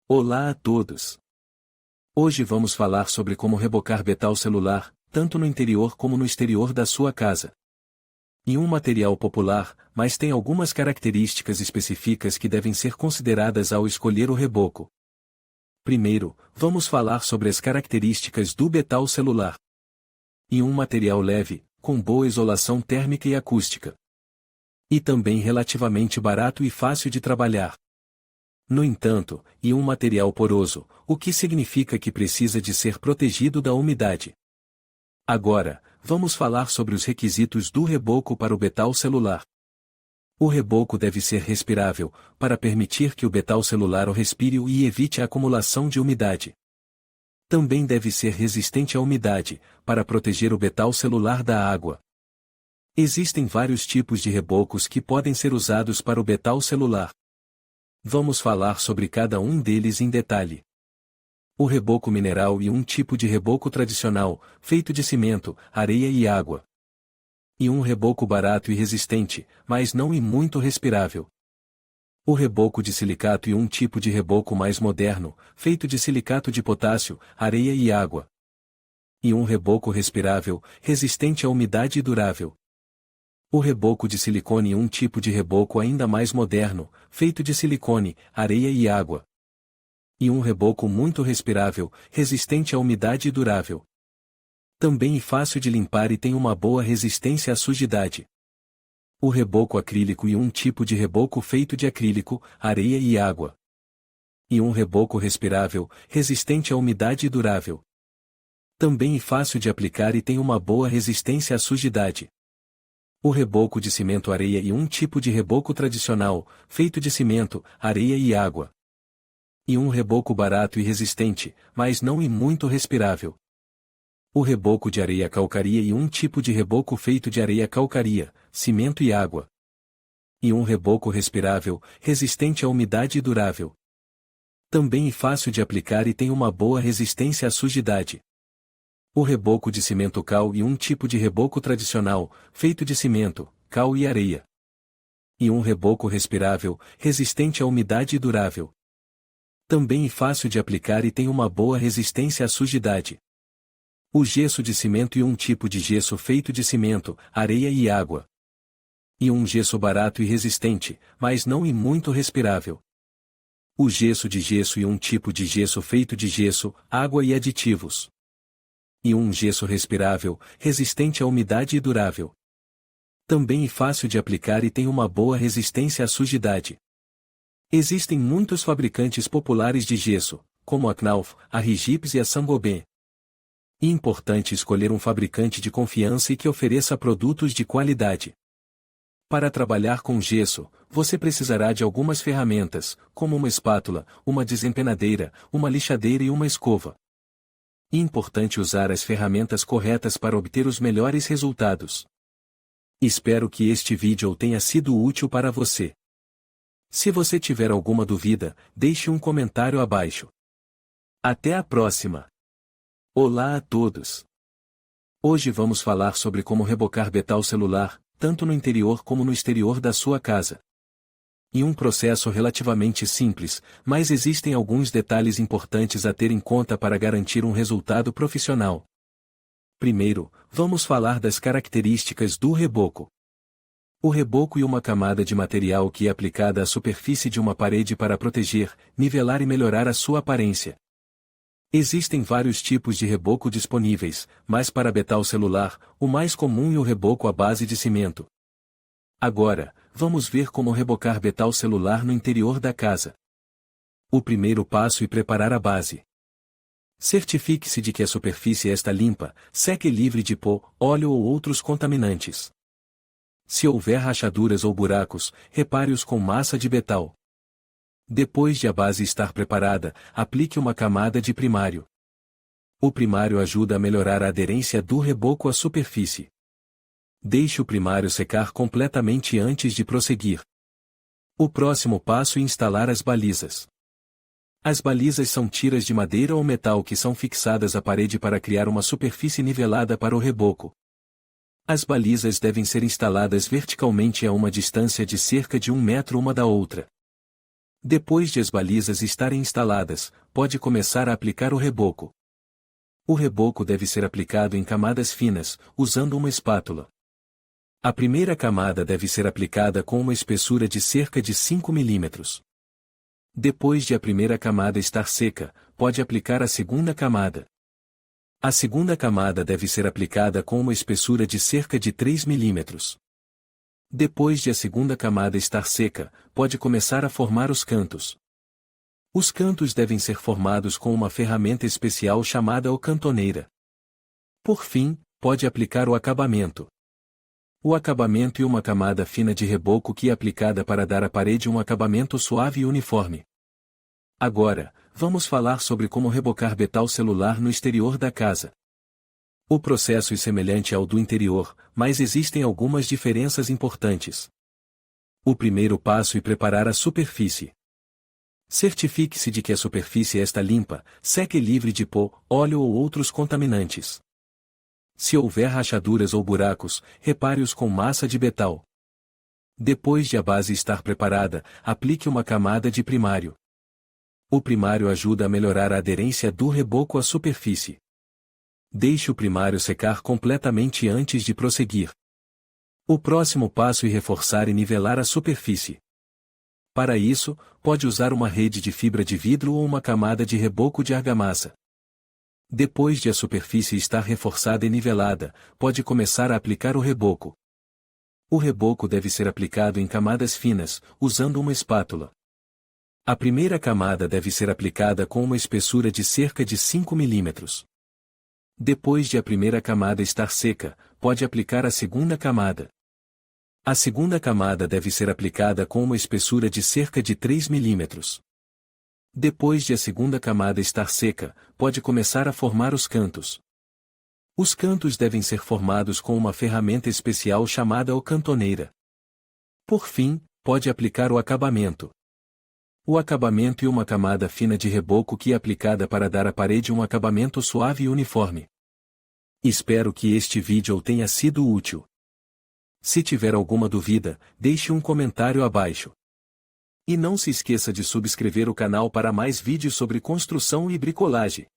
Olá a todos! Hoje vamos falar sobre como rebocar betal celular, tanto no interior como no exterior da sua casa. E um material popular, mas tem algumas características específicas que devem ser consideradas ao escolher o reboco. Primeiro, vamos falar sobre as características do betal celular. E um material leve, com boa isolação térmica e acústica. E também relativamente barato e fácil de trabalhar. No entanto, e um material poroso, o que significa que precisa de ser protegido da umidade. Agora, vamos falar sobre os requisitos do reboco para o betal celular. O reboco deve ser respirável, para permitir que o betal celular o respire e evite a acumulação de umidade. Também deve ser resistente à umidade, para proteger o betal celular da água. Existem vários tipos de rebocos que podem ser usados para o betal celular. Vamos falar sobre cada um deles em detalhe. O reboco mineral e um tipo de reboco tradicional, feito de cimento, areia e água. E um reboco barato e resistente, mas não e muito respirável. O reboco de silicato e um tipo de reboco mais moderno, feito de silicato de potássio, areia e água. E um reboco respirável, resistente à umidade e durável. O reboco de silicone e um tipo de reboco ainda mais moderno, feito de silicone, areia e água. E um reboco muito respirável, resistente à umidade e durável. Também fácil de limpar e tem uma boa resistência à sujidade. O reboco acrílico e um tipo de reboco feito de acrílico, areia e água. E um reboco respirável, resistente à umidade e durável. Também fácil de aplicar e tem uma boa resistência à sujidade. O reboco de cimento areia e um tipo de reboco tradicional, feito de cimento, areia e água. E um reboco barato e resistente, mas não e muito respirável. O reboco de areia calcaria e um tipo de reboco feito de areia calcaria, cimento e água. E um reboco respirável, resistente à umidade e durável. Também fácil de aplicar e tem uma boa resistência à sujidade. O reboco de cimento cal e um tipo de reboco tradicional, feito de cimento, cal e areia. E um reboco respirável, resistente à umidade e durável. Também fácil de aplicar e tem uma boa resistência à sujidade. O gesso de cimento e um tipo de gesso feito de cimento, areia e água. E um gesso barato e resistente, mas não e muito respirável. O gesso de gesso e um tipo de gesso feito de gesso, água e aditivos. E um gesso respirável, resistente à umidade e durável. Também fácil de aplicar e tem uma boa resistência à sujidade. Existem muitos fabricantes populares de gesso, como a Knauf, a Rigips e a Saint-Gobain. É importante escolher um fabricante de confiança e que ofereça produtos de qualidade. Para trabalhar com gesso, você precisará de algumas ferramentas, como uma espátula, uma desempenadeira, uma lixadeira e uma escova. É importante usar as ferramentas corretas para obter os melhores resultados. Espero que este vídeo tenha sido útil para você. Se você tiver alguma dúvida, deixe um comentário abaixo. Até a próxima! Olá a todos! Hoje vamos falar sobre como rebocar betal celular, tanto no interior como no exterior da sua casa. E um processo relativamente simples, mas existem alguns detalhes importantes a ter em conta para garantir um resultado profissional. Primeiro, vamos falar das características do reboco. O reboco é uma camada de material que é aplicada à superfície de uma parede para proteger, nivelar e melhorar a sua aparência. Existem vários tipos de reboco disponíveis, mas para betal celular, o mais comum é o reboco à base de cimento. Agora, vamos ver como rebocar betal celular no interior da casa. O primeiro passo é preparar a base. Certifique-se de que a superfície está limpa, seca e livre de pó, óleo ou outros contaminantes. Se houver rachaduras ou buracos, repare-os com massa de betal. Depois de a base estar preparada, aplique uma camada de primário. O primário ajuda a melhorar a aderência do reboco à superfície. Deixe o primário secar completamente antes de prosseguir. O próximo passo é instalar as balizas. As balizas são tiras de madeira ou metal que são fixadas à parede para criar uma superfície nivelada para o reboco. As balizas devem ser instaladas verticalmente a uma distância de cerca de 1 metro uma da outra. Depois de as balizas estarem instaladas, pode começar a aplicar o reboco. O reboco deve ser aplicado em camadas finas, usando uma espátula. A primeira camada deve ser aplicada com uma espessura de cerca de 5 mm. Depois de a primeira camada estar seca, pode aplicar a segunda camada. A segunda camada deve ser aplicada com uma espessura de cerca de 3 mm. Depois de a segunda camada estar seca, pode começar a formar os cantos. Os cantos devem ser formados com uma ferramenta especial chamada ocantoneira. Por fim, pode aplicar o acabamento. O acabamento é uma camada fina de reboco que é aplicada para dar à parede um acabamento suave e uniforme. Agora, vamos falar sobre como rebocar betal celular no exterior da casa. O processo é semelhante ao do interior, mas existem algumas diferenças importantes. O primeiro passo é preparar a superfície. Certifique-se de que a superfície está limpa, seca e livre de pó, óleo ou outros contaminantes. Se houver rachaduras ou buracos, repare-os com massa de betal. Depois de a base estar preparada, aplique uma camada de primário. O primário ajuda a melhorar a aderência do reboco à superfície. Deixe o primário secar completamente antes de prosseguir. O próximo passo é reforçar e nivelar a superfície. Para isso, pode usar uma rede de fibra de vidro ou uma camada de reboco de argamassa. Depois de a superfície estar reforçada e nivelada, pode começar a aplicar o reboco. O reboco deve ser aplicado em camadas finas, usando uma espátula. A primeira camada deve ser aplicada com uma espessura de cerca de 5 mm. Depois de a primeira camada estar seca, pode aplicar a segunda camada. A segunda camada deve ser aplicada com uma espessura de cerca de 3 mm. Depois de a segunda camada estar seca, pode começar a formar os cantos. Os cantos devem ser formados com uma ferramenta especial chamada ocantoneira. Por fim, pode aplicar o acabamento. O acabamento é uma camada fina de reboco que é aplicada para dar à parede um acabamento suave e uniforme. Espero que este vídeo tenha sido útil. Se tiver alguma dúvida, deixe um comentário abaixo. E não se esqueça de subscrever o canal para mais vídeos sobre construção e bricolagem.